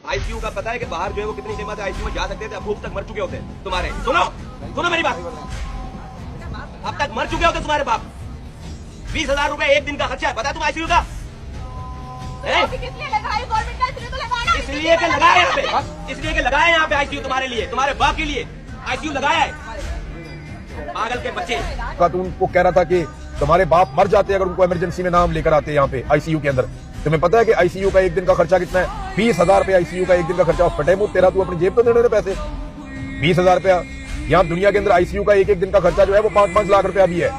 ICU का पता है कि बाहर जो है वो कितनी कीमत आईसीयू में जा सकते थे, अप्रूव तक मर चुके होते तुम्हारे। सुनो मेरी बात, अब तक मर चुके होते तुम्हारे बाप। 20,000 रुपए एक दिन का खर्चा है, पता है तुम आईसीयू का? इसलिए कि लगाया यहाँ पे, इसलिए कि लगाया यहाँ पे आईसीयू तुम्हारे लिए, तुम्हारे बाप के लिए आईसीयू लगाया है। पागल के बच्चे का तू उनको कह रहा था कि तुम्हारे बाप मर जाते अगर उनको इमरजेंसी में नाम लेकर आते यहाँ पे आईसीयू के अंदर। तुम्हें पता है कि आईसीयू का एक दिन का खर्चा कितना है? 20,000 रुपया आईसीयू का एक दिन का खर्चा। फटे मुंह तेरा, तू अपनी जेब तो देने दे पैसे। 20,000 रुपया यहाँ दुनिया के अंदर आईसीयू का एक दिन का खर्चा जो है वो 5-5 लाख रुपया भी है,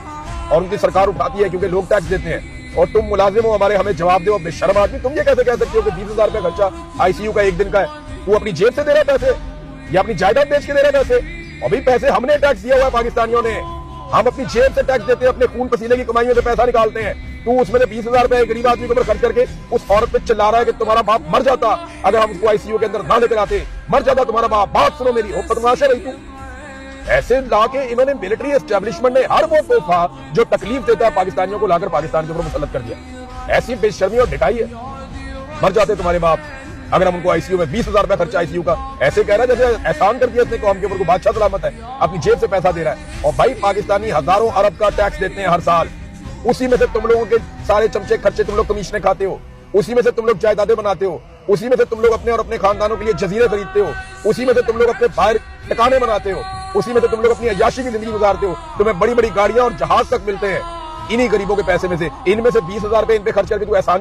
और उनकी सरकार उठाती है क्योंकि लोग टैक्स देते हैं। और तुम मुलाजिम हो हमारे, हमें जवाब दो। बेशर्म आदमी, तुम ये कैसे कह सकते हो कि 20,000 रुपया खर्चा आईसीयू का एक दिन का है? तू अपनी जेब से दे रहा है पैसे या अपनी जायदाद बेच के दे रहा है पैसे? अभी पैसे हमने टैक्स दिया हुआ है, पाकिस्तानियों ने। हम अपनी जेब से टैक्स देते हैं, अपने खून पसीने की कमाई में से पैसा निकालते हैं। तू उसमें से 20,000 रुपए गरीब आदमी के ऊपर खर्च करके उस औरत पे चिल्ला रहा है कि तुम्हारा बाप मर जाता अगर हम उसको आईसीयू के अंदर ना लेकर आते, मर जाता तुम्हारा बाप। बात सुनो मेरी, बदमाशा रही तू। ऐसे ला के इन्होंने मिलिट्री एस्टेब्लिशमेंट ने हर वो तोहफा जो तकलीफ देता है पाकिस्तानियों को लाकर पाकिस्तान के ऊपर मुसल्लत कर दिया। ऐसी बेशर्मी और ढिठाई है। मर जाते तुम्हारे बाप अगर हम उनको आईसीयू में 20,000 रुपया खर्चा आईसीयू का। ऐसे कह रहा है जैसे एहसान कर दिया इसने कौम के ऊपर, को बादशाह सलामत है, अपनी जेब से पैसा दे रहा है। और भाई पाकिस्तानी हजारों अरब का टैक्स देते हैं हर साल, उसी में से तुम लोगों के सारे चमचे खर्चे तुम लोग कमीशनें खाते हो, उसी में से तुम लोग जायदादें बनाते हो, उसी में से तुम लोग अपने और अपने खानदानों के लिए जजीरे खरीदते हो, उसी में से तुम लोग अपने बाहर ठिकाने बनाते हो, उसी में से तुम लोग अपनी अय्याशी की जिंदगी गुजारते हो। तुम्हें बड़ी बड़ी गाड़ियां और जहाज तक मिलते हैं इन्हीं गरीबों के पैसे में से। इनमें से 20,000 रुपए इन पे खर्च करके तू एहसान